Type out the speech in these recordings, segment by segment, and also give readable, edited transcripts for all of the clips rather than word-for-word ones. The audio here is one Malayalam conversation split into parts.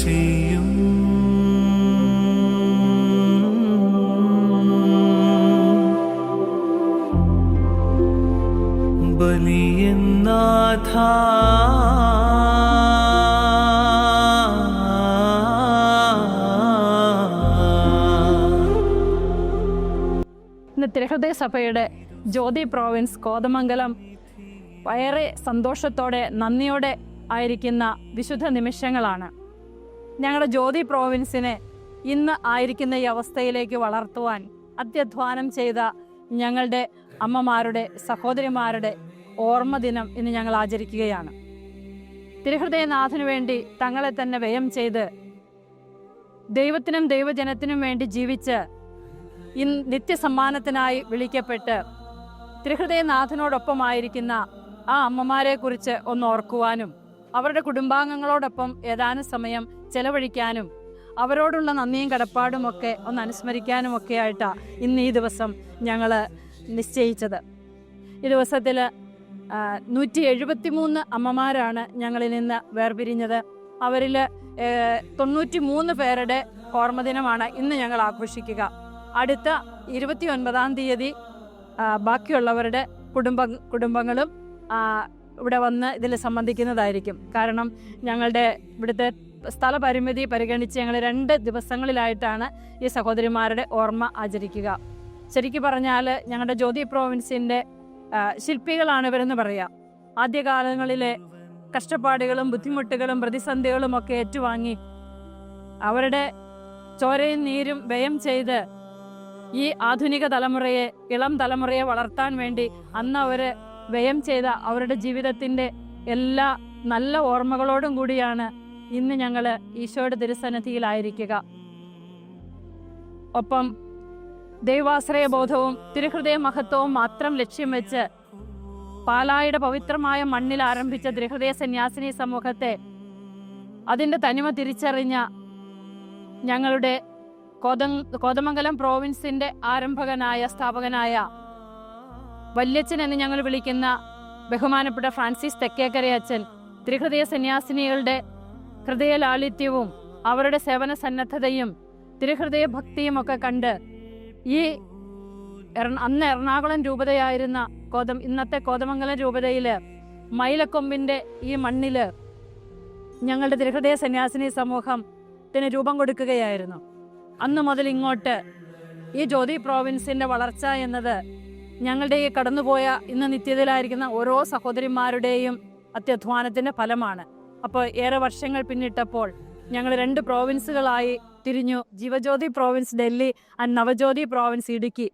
ചെയ്യും. ബലിയെന്നാഥ ഇന്ന് തിരുഹൃദയ സഭയുടെ ജ്യോതി പ്രോവിൻസ് കോതമംഗലം വളരെ സന്തോഷത്തോടെ നന്ദിയോടെ ആയിരിക്കുന്ന വിശുദ്ധ നിമിഷങ്ങളാണ്. ഞങ്ങളുടെ ജ്യോതി പ്രോവിൻസിനെ ഇന്ന് ആയിരിക്കുന്ന ഈ അവസ്ഥയിലേക്ക് വളർത്തുവാൻ അത്യധ്വാനം ചെയ്ത ഞങ്ങളുടെ അമ്മമാരുടെ സഹോദരിമാരുടെ ഓർമ്മ ദിനം ഇന്ന് ഞങ്ങൾ ആചരിക്കുകയാണ്. തിരുഹൃദയനാഥനു വേണ്ടി തങ്ങളെ തന്നെ വ്യയം ചെയ്ത് ദൈവത്തിനും ദൈവജനത്തിനും വേണ്ടി ജീവിച്ച് നിത്യസമ്മാനത്തിനായി വിളിക്കപ്പെട്ട് തിരുഹൃദയനാഥനോടൊപ്പമായിരിക്കുന്ന ആ അമ്മമാരെ കുറിച്ച് ഒന്ന് ഓർക്കുവാനും അവരുടെ കുടുംബാംഗങ്ങളോടൊപ്പം ഏതാനും സമയം ചെലവഴിക്കാനും അവരോടുള്ള നന്ദിയും കടപ്പാടുമൊക്കെ ഒന്ന് അനുസ്മരിക്കാനുമൊക്കെ ആയിട്ടാണ് ഇന്ന് ഈ ദിവസം ഞങ്ങൾ നിശ്ചയിച്ചത്. ഈ ദിവസത്തിൽ 173 അമ്മമാരാണ് ഞങ്ങളിൽ നിന്ന് വേർപിരിഞ്ഞത്. അവരിൽ 93 പേരുടെ ഓർമ്മദിനമാണ് ഇന്ന് ഞങ്ങൾ ആഘോഷിക്കുക. അടുത്ത 29-ാം തീയതി ബാക്കിയുള്ളവരുടെ കുടുംബങ്ങളും ഇവിടെ വന്ന് ഇതിൽ സംബന്ധിക്കുന്നതായിരിക്കും. കാരണം ഞങ്ങളുടെ ഇവിടുത്തെ സ്ഥലപരിമിതി പരിഗണിച്ച് ഞങ്ങൾ 2 ദിവസങ്ങളിലായിട്ടാണ് ഈ സഹോദരിമാരുടെ ഓർമ്മ ആചരിക്കുക. ശരിക്കും പറഞ്ഞാൽ ഞങ്ങളുടെ ജ്യോതി പ്രോവിൻസിൻ്റെ ശില്പികളാണ് ഇവരെന്ന് പറയാം. ആദ്യകാലങ്ങളിലെ കഷ്ടപ്പാടുകളും ബുദ്ധിമുട്ടുകളും പ്രതിസന്ധികളും ഒക്കെ ഏറ്റുവാങ്ങി അവരുടെ ചോരയും നീരും വ്യയം ചെയ്ത് ഈ ആധുനിക തലമുറയെ, ഇളം തലമുറയെ വളർത്താൻ വേണ്ടി അന്ന് അവർ വ്യയം ചെയ്ത അവരുടെ ജീവിതത്തിൻ്റെ എല്ലാ നല്ല ഓർമ്മകളോടും കൂടിയാണ് ഇന്ന് ഞങ്ങൾ ഈശോയുടെ തിരുസന്നിധിയിലായിരിക്കുക. ഒപ്പം ദൈവാശ്രയ ബോധവും തിരുഹൃദയ മഹത്വവും മാത്രം ലക്ഷ്യം വെച്ച് പാലായുടെ പവിത്രമായ മണ്ണിൽ ആരംഭിച്ച തിരുഹൃദയ സന്യാസിനി സമൂഹത്തെ അതിൻ്റെ തനിമ തിരിച്ചറിഞ്ഞ ഞങ്ങളുടെ കോതമംഗലം പ്രോവിൻസിൻ്റെ ആരംഭകനായ സ്ഥാപകനായ വല്യച്ഛൻ എന്ന് ഞങ്ങൾ വിളിക്കുന്ന ബഹുമാനപ്പെട്ട ഫ്രാൻസിസ് തെക്കേക്കരയച്ഛൻ തിരുഹൃദയ സന്യാസിനികളുടെ ഹൃദയലാളിത്യവും അവരുടെ സേവന സന്നദ്ധതയും തിരുഹൃദയ ഭക്തിയും ഒക്കെ കണ്ട് ഈ അന്ന് എറണാകുളം രൂപതയായിരുന്ന ഇന്നത്തെ കോതമംഗലം രൂപതയിൽ മൈലക്കൊമ്പിൻ്റെ ഈ മണ്ണിൽ ഞങ്ങളുടെ തിരുഹൃദയ സന്യാസിനി സമൂഹത്തിന് രൂപം കൊടുക്കുകയായിരുന്നു. അന്ന് മുതൽ ഇങ്ങോട്ട് ഈ ജ്യോതി പ്രോവിൻസിൻ്റെ വളർച്ച എന്നത് ഞങ്ങളുടെ ഈ കടന്നുപോയ ഇന്ന് നിത്യതയിലായിരിക്കുന്ന ഓരോ സഹോദരിമാരുടെയും അത്യധ്വാനത്തിൻ്റെ ഫലമാണ്. അപ്പോൾ ഏറെ വർഷങ്ങൾ പിന്നിട്ടപ്പോൾ ഞങ്ങൾ 2 പ്രോവിൻസുകളായി തിരിഞ്ഞു. Jeevajyothi province Delhi and Navajyothi province Idukki.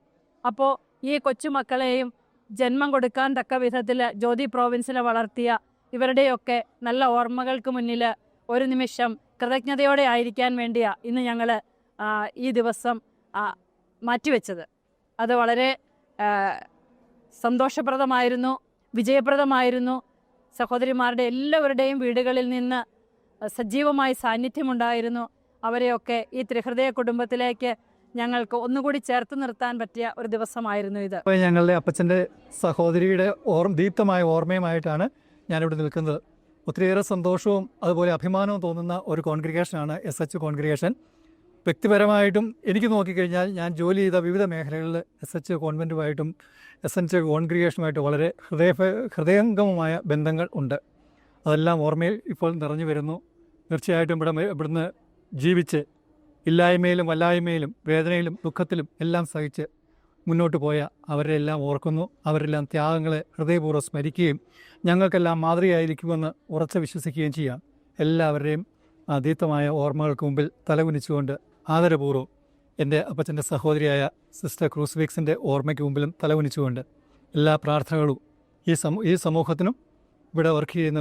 അപ്പോൾ ഈ കൊച്ചുമക്കളെയും ജന്മം കൊടുക്കാൻ തക്ക വിധത്തിൽ ജ്യോതി പ്രോവിൻസിനെ വളർത്തിയ ഇവരുടെയൊക്കെ നല്ല ഓർമ്മകൾക്ക് മുന്നിൽ ഒരു നിമിഷം കൃതജ്ഞതയോടെ ആയിരിക്കാൻ വേണ്ടിയാണ് ഇന്ന് ഞങ്ങൾ ഈ ദിവസം മാറ്റിവെച്ചത്. അത് വളരെ സന്തോഷപ്രദമായിരുന്നു, വിജയപ്രദമായിരുന്നു. സഹോദരിമാരുടെ എല്ലാവരുടെയും വീടുകളിൽ നിന്ന് സജീവമായി സാന്നിധ്യമുണ്ടായിരുന്നു. അവരെയൊക്കെ ഈ ത്രിഹൃദയ കുടുംബത്തിലേക്ക് ഞങ്ങൾക്ക് ഒന്നുകൂടി ചേർത്ത് നിർത്താൻ പറ്റിയ ഒരു ദിവസമായിരുന്നു ഇത്. ഞങ്ങളുടെ അപ്പച്ചൻ്റെ സഹോദരിയുടെ ദീപ്തമായ ഓർമ്മയുമായിട്ടാണ് ഞാനിവിടെ നിൽക്കുന്നത്. ഒത്തിരിയേറെ സന്തോഷവും അതുപോലെ അഭിമാനവും തോന്നുന്ന ഒരു കോൺഗ്രിഗേഷനാണ് SH കോൺഗ്രിഗേഷൻ. വ്യക്തിപരമായിട്ടും എനിക്ക് നോക്കിക്കഴിഞ്ഞാൽ ഞാൻ ജോലി ചെയ്ത വിവിധ മേഖലകളിൽ SH കോൺവെൻറ്റുമായിട്ടും SH കോൺഗ്രിഗേഷനുമായിട്ട് വളരെ ഹൃദയംഗമമായ ബന്ധങ്ങൾ ഉണ്ട്. അതെല്ലാം ഓർമ്മയിൽ ഇപ്പോൾ നിറഞ്ഞു വരുന്നു. തീർച്ചയായിട്ടും ഇവിടുന്ന് ജീവിച്ച് ഇല്ലായ്മയിലും വല്ലായ്മയിലും വേദനയിലും ദുഃഖത്തിലും എല്ലാം സഹിച്ച് മുന്നോട്ട് പോയ അവരെല്ലാം ഓർക്കുന്നു. അവരെല്ലാം ത്യാഗങ്ങളെ ഹൃദയപൂർവ്വം സ്മരിക്കുകയും ഞങ്ങൾക്കെല്ലാം മാതൃകയായിരിക്കുമെന്ന് ഉറച്ച് വിശ്വസിക്കുകയും ചെയ്യാം. എല്ലാവരുടെയും ദീപ്തമായ ഓർമ്മകൾക്ക് മുമ്പിൽ തലകുനിച്ചുകൊണ്ട് ആദരപൂർവ്വം എൻ്റെ അപ്പച്ചൻ്റെ സഹോദരിയായ സിസ്റ്റർ ക്രൂസിഫിക്സിൻ്റെ ഓർമ്മയ്ക്ക് മുമ്പിലും തലകുനിച്ചുകൊണ്ട് എല്ലാ പ്രാർത്ഥനകളും ഈ സമൂഹത്തിനും ഇവിടെ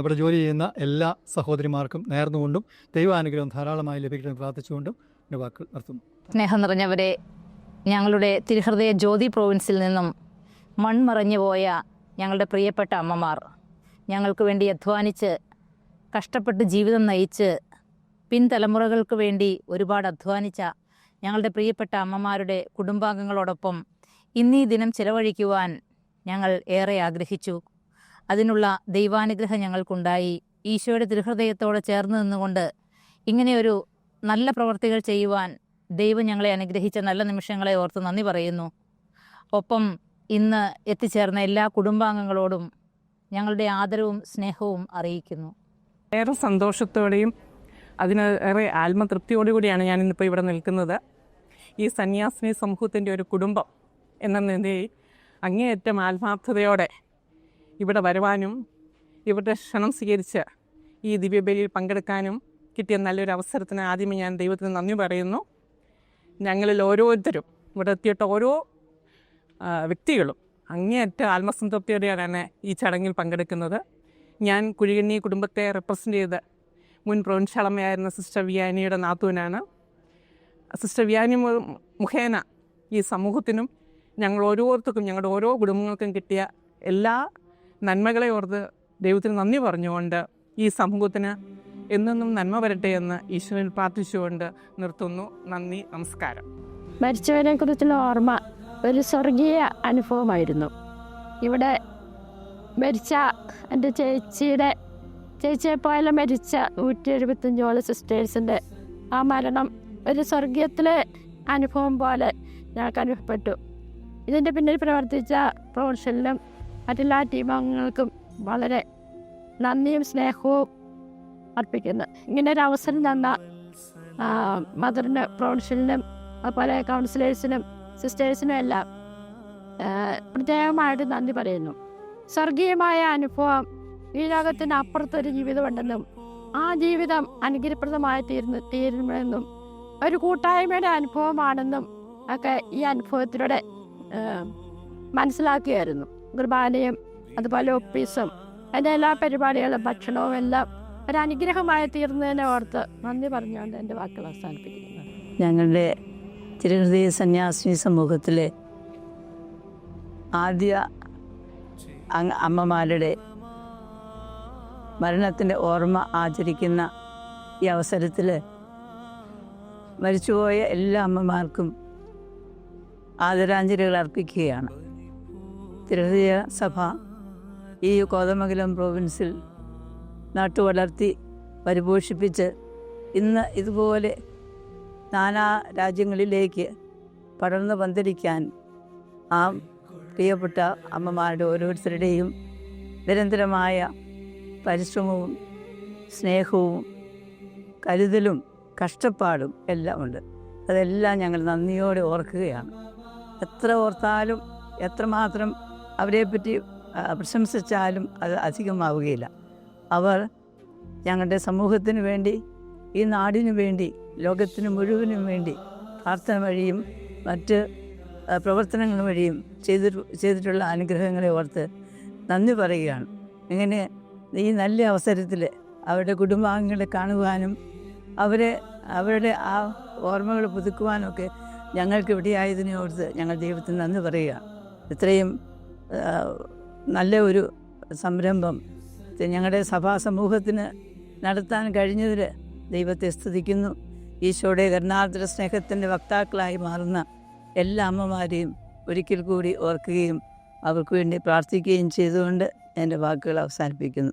ഇവിടെ ജോലി ചെയ്യുന്ന എല്ലാ സഹോദരിമാർക്കും നേർന്നുകൊണ്ടും ദൈവാനുഗ്രഹം ധാരാളമായി ലഭിക്കണമെന്ന് പ്രാർത്ഥിച്ചുകൊണ്ടും എൻ്റെ വാക്കുകൾ നിർത്തുന്നു. സ്നേഹം നിറഞ്ഞവരെ, ഞങ്ങളുടെ തിരുഹൃദയ ജ്യോതി പ്രോവിൻസിൽ നിന്നും മൺമറഞ്ഞു പോയ ഞങ്ങളുടെ പ്രിയപ്പെട്ട അമ്മമാർ, ഞങ്ങൾക്ക് വേണ്ടി അധ്വാനിച്ച് കഷ്ടപ്പെട്ട് ജീവിതം നയിച്ച് പിൻതലമുറകൾക്ക് വേണ്ടി ഒരുപാട് അധ്വാനിച്ച ഞങ്ങളുടെ പ്രിയപ്പെട്ട അമ്മമാരുടെ കുടുംബാംഗങ്ങളോടൊപ്പം ഇന്നീ ദിനം ചിലവഴിക്കുവാൻ ഞങ്ങൾ ഏറെ ആഗ്രഹിച്ചു. അതിനുള്ള ദൈവാനുഗ്രഹം ഞങ്ങൾക്കുണ്ടായി. ഈശോയുടെ തിരുഹൃദയത്തോടെ ചേർന്ന് നിന്നുകൊണ്ട് ഇങ്ങനെയൊരു നല്ല പ്രവർത്തികൾ ചെയ്യുവാൻ ദൈവം ഞങ്ങളെ അനുഗ്രഹിച്ച നല്ല നിമിഷങ്ങളെ ഓർത്ത് നന്ദി പറയുന്നു. ഒപ്പം ഇന്ന് എത്തിച്ചേർന്ന എല്ലാ കുടുംബാംഗങ്ങളോടും ഞങ്ങളുടെ ആദരവും സ്നേഹവും അറിയിക്കുന്നു. ഏറെ സന്തോഷത്തോടെയും അതിനേറെ ആത്മതൃപ്തിയോടുകൂടിയാണ് ഞാനിന്നിപ്പോൾ ഇവിടെ നിൽക്കുന്നത്. ഈ സന്യാസിനി സമൂഹത്തിൻ്റെ ഒരു കുടുംബം എന്ന നിലയിൽ അങ്ങേയറ്റം ആത്മാർത്ഥതയോടെ ഇവിടെ വരുവാനും ഇവരുടെ ക്ഷണം സ്വീകരിച്ച് ഈ ദിവ്യബലിയിൽ പങ്കെടുക്കാനും കിട്ടിയ നല്ലൊരു അവസരത്തിന് ആദ്യമേ ഞാൻ ദൈവത്തിന് നന്ദി പറയുന്നു. ഞങ്ങളിൽ ഓരോരുത്തരും ഇവിടെ എത്തിയിട്ട് ഓരോ വ്യക്തികളും അങ്ങേയറ്റം ആത്മസംതൃപ്തിയോടെയാണ് ഈ ചടങ്ങിൽ പങ്കെടുക്കുന്നത്. ഞാൻ കുഴികണ്ണി കുടുംബത്തെ റെപ്രസെൻ്റ് ചെയ്ത് മുൻ പ്രൊവിൻഷ്യളമ്മയായിരുന്ന സിസ്റ്റർ വിയാനിയുടെ നാത്തൂനാണ്. സിസ്റ്റർ വിയാനി മുഖേന ഈ സമൂഹത്തിനും ഞങ്ങൾ ഓരോരുത്തർക്കും ഞങ്ങളുടെ ഓരോ കുടുംബങ്ങൾക്കും കിട്ടിയ എല്ലാ നന്മകളെ ഓർത്ത് ദൈവത്തിന് നന്ദി പറഞ്ഞുകൊണ്ട് ഈ സമൂഹത്തിന് എന്നെന്നും നന്മ വരട്ടെ എന്ന് ഈശ്വരൻ പ്രാർത്ഥിച്ചുകൊണ്ട് നിർത്തുന്നു. നന്ദി, നമസ്കാരം. മരിച്ചവരെ കുറിച്ചുള്ള ഓർമ്മ ഒരു സ്വർഗീയ അനുഭവമായിരുന്നു. ഇവിടെ മരിച്ച എൻ്റെ ചേച്ചിയെപ്പോലെ മരിച്ച 175 സിസ്റ്റേഴ്സിൻ്റെ ആ മരണം ഒരു സ്വർഗീയത്തിലെ അനുഭവം പോലെ ഞങ്ങൾക്ക് അനുഭവപ്പെട്ടു. ഇതിൻ്റെ പിന്നിൽ പ്രവർത്തിച്ച പ്രൊഫഷനിലും മറ്റെല്ലാ ടീം അംഗങ്ങൾക്കും വളരെ നന്ദിയും സ്നേഹവും അർപ്പിക്കുന്നു. ഇങ്ങനൊരു അവസരം തന്ന മദറിന്, പ്രൊഫഷനിലും അതുപോലെ കൗൺസിലേഴ്സിനും സിസ്റ്റേഴ്സിനും എല്ലാം പ്രത്യേകമായിട്ട് നന്ദി പറയുന്നു. സ്വർഗീയമായ അനുഭവം ഈ ലോകത്തിന് അപ്പുറത്തൊരു ജീവിതമുണ്ടെന്നും ആ ജീവിതം അനുഗ്രഹപ്രദമായി തീരുമെന്നും ഒരു കൂട്ടായ്മയുടെ അനുഭവമാണെന്നും ഒക്കെ ഈ അനുഭവത്തിലൂടെ മനസ്സിലാക്കിയായിരുന്നു. കുർബാനയും അതുപോലെ ഒപ്പീസും അതിൻ്റെ എല്ലാ പരിപാടികളും ഭക്ഷണവും എല്ലാം ഒരു അനുഗ്രഹമായി തീർന്നതിനെ ഓർത്ത് നന്ദി പറഞ്ഞുകൊണ്ട് എൻ്റെ വാക്കുകൾ അവസാനിപ്പിക്കുന്നു. ഞങ്ങളുടെ തിരുഹൃദയ സന്യാസിനി സമൂഹത്തിലെ ആദ്യ അമ്മമാരുടെ മരണത്തിൻ്റെ ഓർമ്മ ആചരിക്കുന്ന ഈ അവസരത്തിൽ മരിച്ചുപോയ എല്ലാ അമ്മമാർക്കും ആദരാഞ്ജലികൾ അർപ്പിക്കുകയാണ്. തിരുഹൃദയ സഭ ഈ കോതമംഗലം പ്രോവിൻസിൽ നട്ടുവളർത്തി പരിപോഷിപ്പിച്ച് ഇന്ന് ഇതുപോലെ നാനാ രാജ്യങ്ങളിലേക്ക് പടർന്നു പന്തലിക്കാൻ ആ പ്രിയപ്പെട്ട അമ്മമാരുടെ ഓരോരുത്തരുടെയും നിരന്തരമായ പരിശ്രമവും സ്നേഹവും കരുതലും കഷ്ടപ്പാടും എല്ലാം ഉണ്ട്. അതെല്ലാം ഞങ്ങൾ നന്ദിയോടെ ഓർക്കുകയാണ്. എത്ര ഓർത്താലും എത്രമാത്രം അവരെപ്പറ്റി പ്രശംസിച്ചാലും അത് അധികമാവുകയില്ല. അവർ ഞങ്ങളുടെ സമൂഹത്തിന് വേണ്ടി, ഈ നാടിനു വേണ്ടി, ലോകത്തിന് മുഴുവനും വേണ്ടി പ്രാർത്ഥന വഴിയും മറ്റ് പ്രവർത്തനങ്ങൾ വഴിയും ചെയ്തിട്ടുള്ള അനുഗ്രഹങ്ങളെ ഓർത്ത് നന്ദി പറയുകയാണ്. ഇങ്ങനെ ഈ നല്ല അവസരത്തിൽ അവരുടെ കുടുംബാംഗങ്ങളെ കാണുവാനും അവരുടെ ആ ഓർമ്മകൾ പുതുക്കുവാനൊക്കെ ഞങ്ങൾക്ക് ഇവിടെയായതിനെ ഓർത്ത് ഞങ്ങൾ ദൈവത്തിന് നന്ദി പറയുകയാണ്. ഇത്രയും നല്ല ഒരു സംരംഭം ഞങ്ങളുടെ സഭാ സമൂഹത്തിന് നടത്താൻ കഴിഞ്ഞതിൽ ദൈവത്തെ സ്തുതിക്കുന്നു. ഈശോയുടെ കരുണാർദ്ര സ്നേഹത്തിൻ്റെ വക്താക്കളായി മാറുന്ന എല്ലാ അമ്മമാരെയും ഒരിക്കൽ കൂടി ഓർക്കുകയും അവർക്ക് വേണ്ടി പ്രാർത്ഥിക്കുകയും ചെയ്തുകൊണ്ട് എൻ്റെ വാക്കുകൾ അവസാനിപ്പിക്കുന്നു.